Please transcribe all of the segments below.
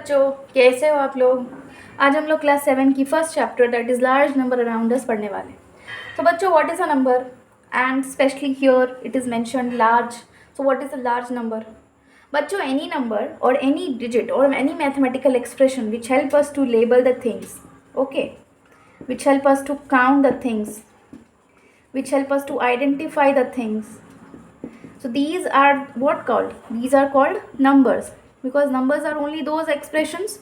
बच्चों, कैसे हो आप लोग। आज हम लोग क्लास 7 की first chapter that is large number around us पढ़ने वाले। तो बच्चों, what is a number and specially here it is mentioned large. So what is a large number? बच्चों, एनी नंबर और एनी डिजिट और any mathematical expression which help us to label the things, okay, which help us to count the things, which help us to identify the things. So these are what called? These are called numbers, because numbers are only those expressions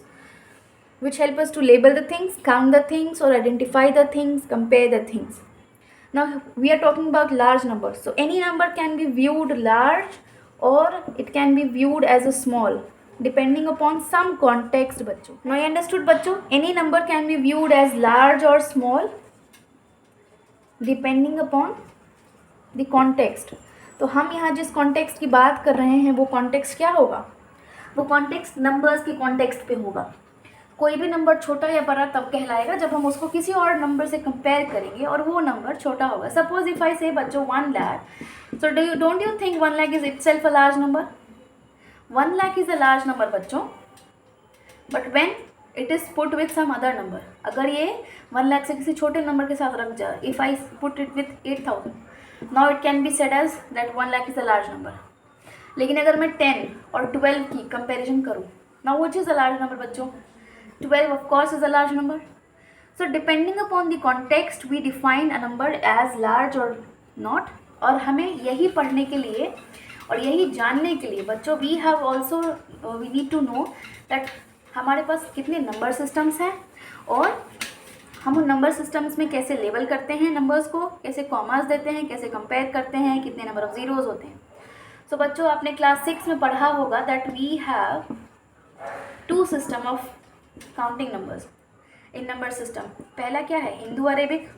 which help us to label the things, count the things, or identify the things, compare the things. Now we are talking about large numbers. So any number can be viewed large or it can be viewed as a small, depending upon some context. बच्चों, now you understood बच्चों? Any number can be viewed as large or small depending upon the context. तो हम यहाँ जिस context की बात कर रहे हैं वो कॉन्टेक्स्ट क्या होगा? वो कॉन्टेक्स्ट नंबर्स के कॉन्टेक्स्ट पे होगा। कोई भी नंबर छोटा या बड़ा तब कहलाएगा जब हम उसको किसी और नंबर से कंपेयर करेंगे और वो नंबर छोटा होगा। सपोज इफ आई से बच्चों 1 lakh, so don't you think 1 lakh is itself a large number? 1 lakh is a large number बच्चों, but when it is put with some other number. अगर ये 1 लाख से किसी छोटे नंबर के साथ रख जाए, if I put it with 8,000, now it can be said as that 1 lakh is a large number. लेकिन अगर मैं 10 और 12 की कंपेरिजन करूँ, now which is a large number बच्चों? 12 of course is a large number. So depending upon the context we define a number as large और not. और हमें यही पढ़ने के लिए और यही जानने के लिए बच्चों we have also we need to know that हमारे पास कितने नंबर सिस्टम्स हैं और हम उन नंबर सिस्टम्स में कैसे लेबल करते हैं नंबर्स को, कैसे कॉमास देते हैं, कैसे कंपेयर करते हैं, कितने नंबर ऑफ ज़ीरोज़ होते हैं। सो बच्चों, आपने क्लास 6 में पढ़ा होगा that we have 2 system of counting numbers in number system. पहला क्या है? हिंदू अरेबिक,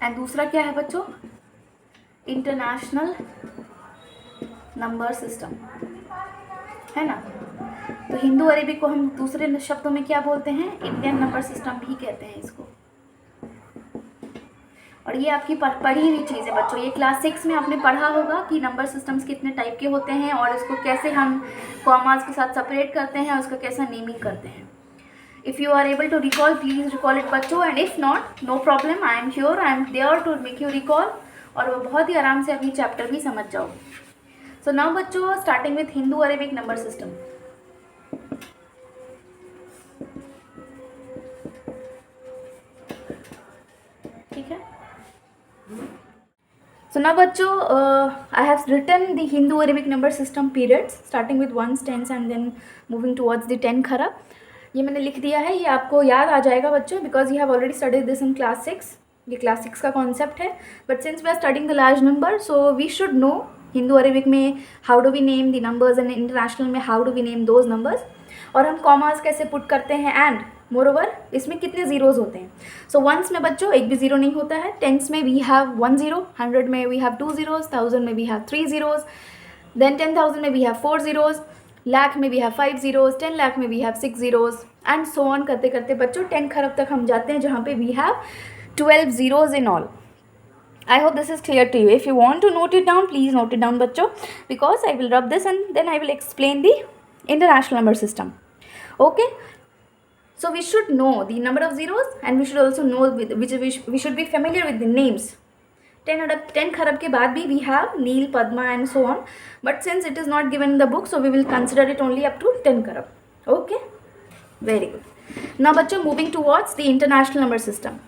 एंड दूसरा क्या है बच्चों? इंटरनेशनल नंबर सिस्टम, है ना। तो हिंदू अरेबिक को हम दूसरे शब्दों में क्या बोलते हैं? इंडियन नंबर सिस्टम भी कहते हैं इसको। और ये आपकी पढ़ी हुई चीज़ है बच्चों। ये क्लास 6 में आपने पढ़ा होगा कि नंबर सिस्टम्स कितने टाइप के होते हैं और इसको कैसे हम कॉमास के साथ सेपरेट करते हैं और उसका कैसा नेमिंग करते हैं। If you are able to recall, please recall it बच्चों, and if not, no problem, I am sure I am there to make you recall, और वो बहुत ही आराम से अपनी चैप्टर भी समझ जाओगे। सो नाउ बच्चों, starting with Hindu Arabic number system. ठीक है। सो नाउ बच्चों, I have written the Hindu Arabic number system periods starting with 1s, 10s and then moving towards the 10 kharab. ये मैंने लिख दिया है, ये आपको याद आ जाएगा बच्चों, because you have already studied this in class 6। ये क्लास 6 का कॉन्सेप्ट है, but since we are studying the large number so we should know Hindu Arabic में how do we name the numbers and international में how do we name those numbers, और हम commas कैसे put करते हैं, and moreover इसमें कितने zeros होते हैं। सो वंस में बच्चों एक भी ज़ीरो नहीं होता है। 10s में वी हैव 1 ज़ीरो, 100 में वी हैव 2 ज़ीरोज़, 1000 में वी हैव 3 ज़ीरोज़, देन 10,000 में वी हैव 4 ज़ीरोज़, लाख में वी हैव 5 ज़ीरोज़, 10 लाख में we have 6 zeros, and so on करते करते बच्चों 10 खरब तक हम जाते हैं, जहाँ पे we have 12 zeros in all. I hope this is clear to you. If you want to note it down, please note it down बच्चों, because I will rub this and then I will explain the international number system. Okay, so we should know the number of zeros and we should also know we should be familiar with the names. 10 खरब के बाद भी we have Neel, Padma and so on, but since it is not given in the book, so we will consider it only up to 10 खरब. Okay, very good. Now बच्चों, moving towards the international number system.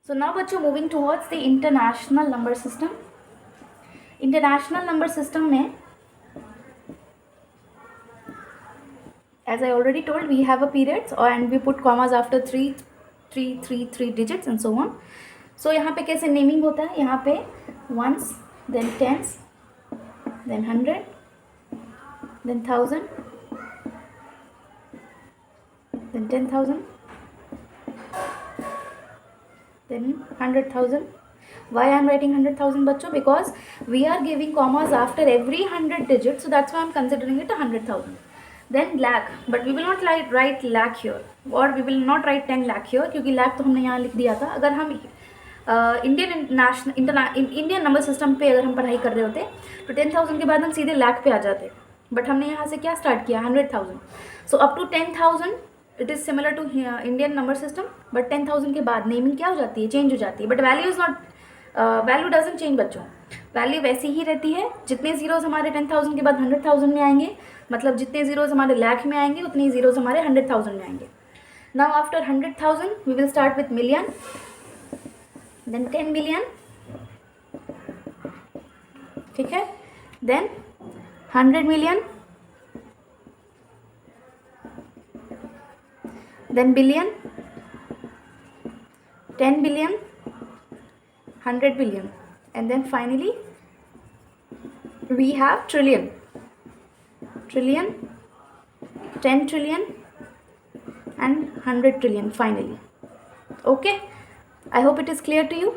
So now बच्चों, moving towards the international number system. International number system में, as I already told, we have a periods and we put commas after 3 digits and so on. So यहाँ पे कैसे naming होता है? यहाँ पे 1s, then 10s, then 100, then 1000, then 10,000, then 100,000. Why I am writing 100,000 बच्चों? Because we are giving commas after every 100 digits, so that's why I am considering it 100,000. Then lakh, but we will not write lakh here, और we will not write 10 lakh here, क्योंकि लाख तो हमने यहाँ लिख दिया था। अगर हम इंडियन नंबर सिस्टम पे अगर हम पढ़ाई कर रहे होते तो 10,000 के बाद हम सीधे लाख पे आ जाते, बट हमने यहाँ से क्या स्टार्ट किया, 100,000। So up to 10,000 it is similar to Indian number system, but 10,000 के बाद नेमिंग क्या हो जाती है, चेंज हो जाती है, but value is not, value doesn't change बच्चों, वैल्यू वैसी ही रहती है। जितने जीरोज़ हमारे 10,000 के बाद 100,000 में आएंगे, मतलब जितने जीरोज़ हमारे लाख में आएंगे उतने जीरोज़ हमारे 100,000 में आएंगे। Now after 100,000 we will start with million, then 10 million, ठीक है, then 100 million, then billion, 10 billion, 100 billion, and then finally we have trillion, 10 trillion and 100 trillion finally. Okay, I hope it is clear to you.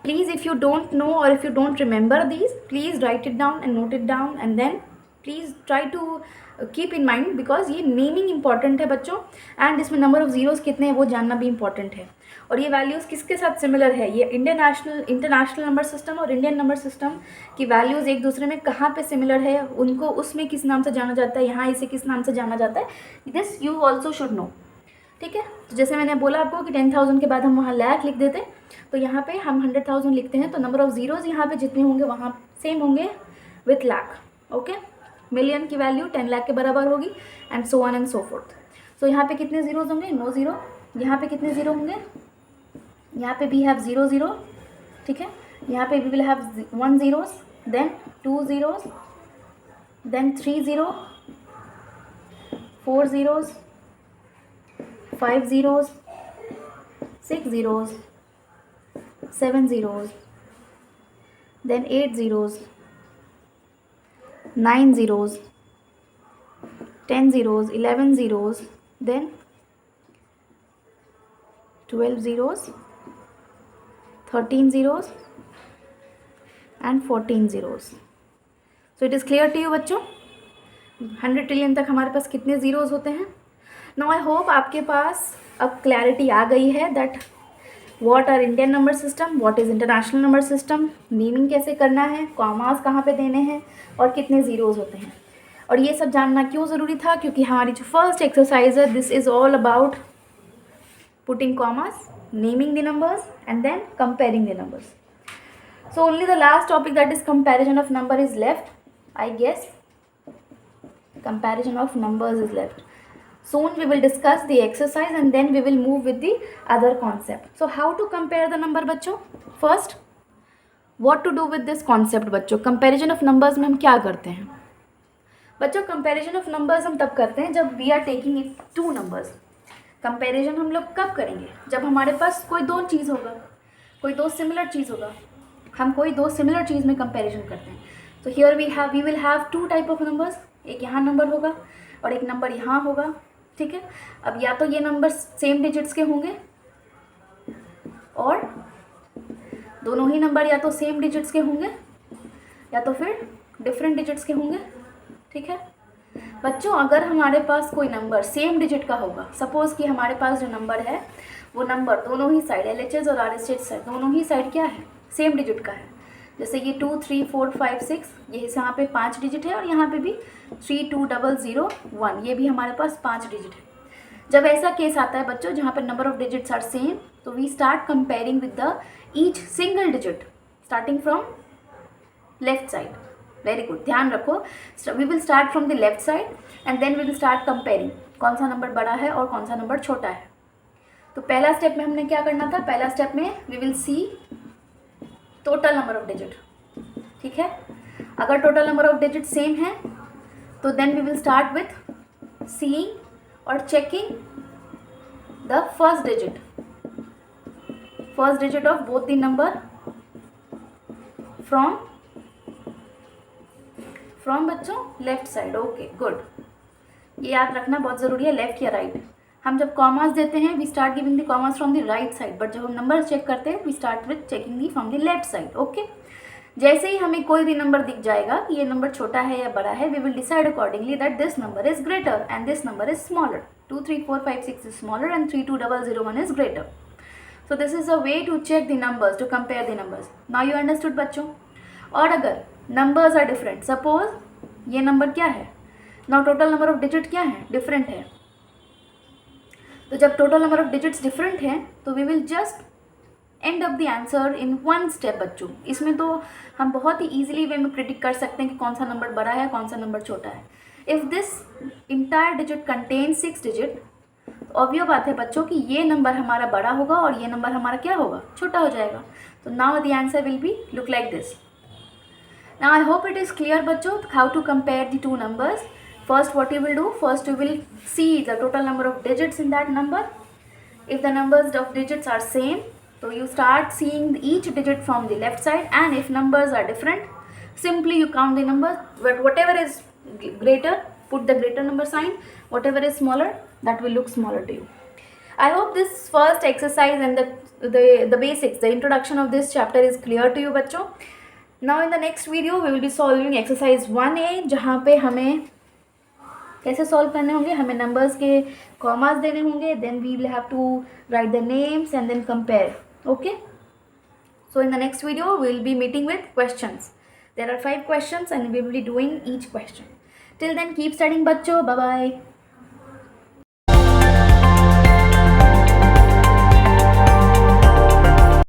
Please, if you don't know or if you don't remember these, please write it down and note it down, and then please try to keep in mind, because ये naming important है बच्चों, and इसमें number of zeros कितने हैं वो जानना भी important है। और ये वैल्यूज़ किसके साथ सिमिलर है, ये इंटरनेशनल नंबर सिस्टम और इंडियन नंबर सिस्टम की वैल्यूज़ एक दूसरे में कहाँ पे सिमिलर है, उनको उसमें किस नाम से जाना जाता है, यहाँ इसे किस नाम से जाना जाता है, this you also should know. ठीक है, तो जैसे मैंने बोला आपको कि 10,000 के बाद हम वहाँ लाख लिख देते, तो यहाँ पे हम 100,000 लिखते हैं, तो नंबर ऑफ़ ज़ीरोज़ यहाँ पे जितने होंगे वहाँ सेम होंगे विथ लाख। ओके, मिलियन की वैल्यू 10 लाख के बराबर होगी, and so on and so forth. So यहाँ पे कितने ज़ीरोज़ होंगे, 9 ज़ीरो। यहाँ पे कितने ज़ीरो होंगे, यहाँ पे भी हैव 0 0, ठीक है, यहाँ पे we will have 1 zeros, then 2 zeros, then 3 0, 4 zeros, 5 zeros, 6 zeros, 7 zeros, then 8 zeros, 9 zeros, 10 zeros, 11 zeros, then 12 zeros, 13 zeros and 14 zeros. So it is clear to you बच्चों, 100 ट्रिलियन तक हमारे पास कितने ज़ीरोज़ होते हैं। नाउ आई होप आपके पास अब clarity आ गई है that what are Indian number system, what is international number system, meaning कैसे करना है, कॉमास कहाँ पे देने हैं और कितने ज़ीरोज़ होते हैं। और ये सब जानना क्यों ज़रूरी था, क्योंकि हमारी जो फर्स्ट एक्सरसाइज है this is all about putting commas, naming the numbers and then comparing the numbers. So only the last topic, that is comparison of number, is left. I guess comparison of numbers is left. Soon we will discuss the exercise and then we will move with the other concept. So how to compare the number बच्चों, first what to do with this concept बच्चों। comparison of numbers में हम क्या करते हैं बच्चों, comparison of numbers हम तब करते हैं जब we are taking it two numbers। Comparison हम लोग कब करेंगे, जब हमारे पास कोई दो चीज़ होगा, कोई दो सिमिलर चीज़ होगा, हम कोई दो सिमिलर चीज़ में कंपैरिजन करते हैं। तो here we will have two type of numbers, एक यहाँ नंबर होगा और एक नंबर यहाँ होगा। ठीक है, अब या तो ये नंबर सेम डिजिट्स के होंगे और दोनों ही नंबर या तो सेम डिजिट्स के होंगे या तो फिर डिफरेंट डिजिट्स के होंगे। ठीक है बच्चों, अगर हमारे पास कोई नंबर सेम डिजिट का होगा, सपोज़ कि हमारे पास जो नंबर है वो नंबर दोनों ही साइड, LHS और RHS साइड दोनों ही साइड क्या है, सेम डिजिट का है। जैसे ये 2 3 4 5 6, ये यहाँ पे 5 डिजिट है और यहाँ पे भी 3 2 0 0 1, ये भी हमारे पास 5 डिजिट है। जब ऐसा केस आता है बच्चों जहाँ पर number of digits are same, तो we start comparing with the each single digit starting from left side. Very good, ध्यान रखो, we will start from the left side and then we will start comparing कौन सा number बड़ा है और कौन सा नंबर छोटा है। तो पहला स्टेप में हमने क्या करना था, पहला स्टेप में we will see total number of digit. ठीक है, अगर total number of digit same है तो then we will start with seeing और checking the first digit of both the number from बच्चों लेफ्ट साइड। ओके गुड, ये याद रखना बहुत ज़रूरी है, लेफ्ट या राइट। हम जब कॉमास देते हैं we start giving the commas from the right side, but जब हम नंबर चेक करते हैं we start with checking the from the left side. Okay, जैसे ही हमें कोई भी नंबर दिख जाएगा कि ये नंबर छोटा है या बड़ा है, we will decide accordingly that this number is greater and this number is smaller. 2 3 4 5 6 is smaller and 3 2 0 0 1 is greater. So this is a way to check the numbers, to compare the numbers. Now you understood बच्चों. और अगर numbers are different, suppose ये number क्या है, now total number of digit क्या है, different है. तो जब total number of digits different है तो we will just end up the answer in one step बच्चों. इसमें तो हम बहुत ही easily वे में predict कर सकते हैं कि कौन सा नंबर बड़ा है, कौन सा नंबर छोटा है. If this entire digit contains 6 digit, obvious बात है बच्चों कि ये नंबर हमारा बड़ा होगा और ये नंबर हमारा क्या होगा, छोटा हो जाएगा. तो now the answer will be look like this. Now I hope it is clear बच्चों how to compare the two numbers. First what you will do, first you will see the total number of digits in that number. If the numbers of digits are same, so you start seeing each digit from the left side, and if numbers are different simply you count the numbers, but whatever is greater put the greater number sign, whatever is smaller that will look smaller to you. I hope this first exercise and the basics, the introduction of this chapter is clear to you बच्चों. Now in the next video we will be solving exercise 1A, जहाँ पे हमें कैसे solve करने होंगे, हमें numbers के commas देने होंगे, then we will have to write the names and then compare. Okay, so in the next video we will be meeting with questions. There are 5 questions and we will be doing each question. Till then keep studying बच्चों. Bye bye.